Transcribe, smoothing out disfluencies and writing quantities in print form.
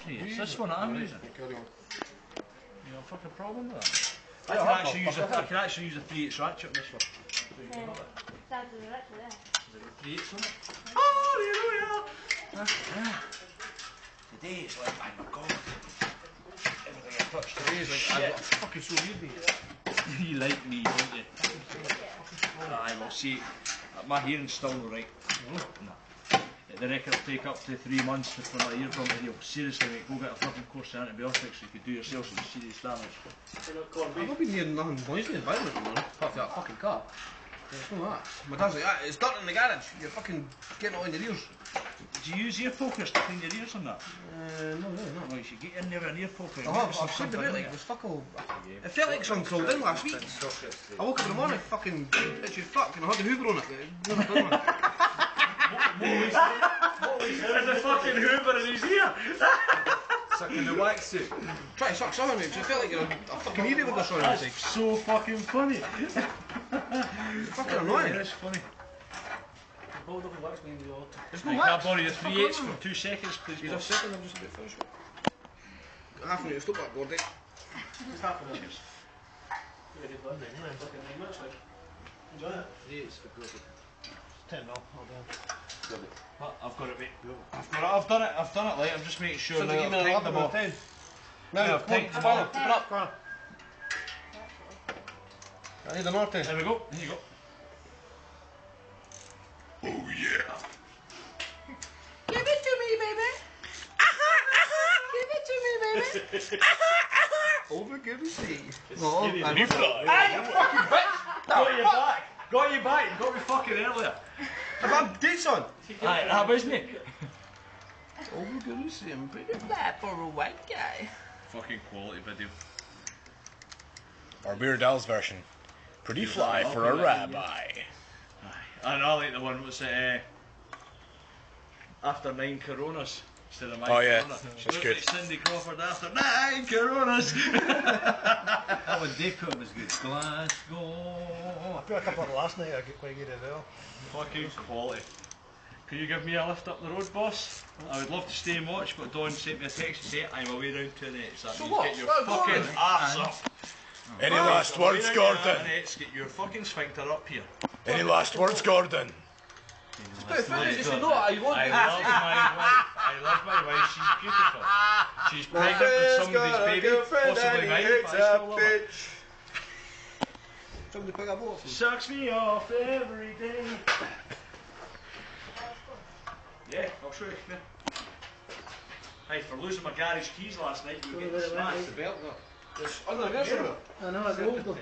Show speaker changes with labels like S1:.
S1: It's this one that I'm using.
S2: Carry on.
S1: You got a fucking problem with that? I can actually use a 3/8 ratchet on this one.
S3: That's the ratchet there.
S1: Is it 3/8 on it? Oh, hallelujah! Today it's like, oh my god. Everything I touch today is like, I'm fucking so weird. You like me, don't you? I will see. My hearing's still alright. No. They reckon it'll take up to 3 months for my eardrum to heal. Seriously, mate, go get a fucking course of antibiotics so you could do yourself some serious damage.
S2: I've not been hearing nothing noisy in the environment, man. Apart from that fucking car. It's not that. My dad's like, it's dirt in the garage. You're fucking getting it all in your ears.
S1: Do you use ear pokers to clean your ears on that?
S2: No, really not.
S1: No, you should get in there with an ear poker.
S2: I've said about like, there's fuck all. It felt like something crawled in last week. I woke up in the morning, fucking itchy fuck, and I had the Hoover on it. Never done one.
S1: There's a fucking Hoover in his ear!
S4: Sucking the wax suit.
S2: Try to suck something, mate, because it felt like you're a fucking idiot with this on.
S1: That's so fucking funny.
S2: Fucking annoying.
S1: It's funny.
S2: There's no
S1: Can I
S2: wax.
S1: borrow your 3/8 for 2 seconds, please?
S2: He's a
S1: boss?
S2: second, I'm just about finished. Got half a minute to stop that, Gordy.
S5: Just half an hour.
S1: Cheers.
S5: Really good birthday, isn't it? Fucking 9 minutes, like. Enjoy it.
S4: Yes, for good.
S5: 10 mil, I'll do it.
S1: I've got it, mate. I've done it, like, I'm just making sure
S2: So
S1: that
S2: they give me an
S1: I've tightened
S2: 11
S1: them
S2: or
S1: all.
S2: 10.
S1: Yeah,
S2: Now,
S1: I've tightened them all.
S2: Open up, come on. I need another 10.
S1: There we go, here you go. Oh yeah.
S2: Give it to me, baby. Give it to me, baby. Over good to see. Oh, I'm
S1: You fucking bitch! Got you back! Got you back! You got me fucking earlier.
S2: I've had dates on.
S1: Aye, that was me.
S2: Over good to see him. Pretty flat for a white guy.
S1: Fucking quality video.
S6: Or Weird Al's version. Pretty fly for a rabbi.
S1: I know, I like the one that was after 9 Coronas instead of my
S6: Oh, yeah.
S1: Corona.
S6: That's good.
S1: Like Cindy Crawford after 9 Coronas.
S4: That one Dave put was good. Glasgow.
S5: I put a couple on last night, I get quite good as well.
S1: Fucking quality. Can you give me a lift up the road, boss? I would love to stay and watch, but Dawn sent me a text to say I'm away round to the nets. That means
S2: what?
S1: get your
S2: Well,
S1: fucking
S2: go on.
S1: arse up.
S6: Any last words, Gordon?
S1: Nets, get your fucking sphincter up here.
S6: Any last words, Gordon?
S2: You say no, I want
S1: I love my wife. I love my wife. She's beautiful. She's pregnant with somebody's baby, possibly mine, but I still love her.
S2: Somebody pick up both.
S1: Sucks me off every day. Yeah, I'll show you. Come here. Hey, for losing my garage keys last night, you were getting smashed.
S2: The belt, no. It's under the
S5: I know, I got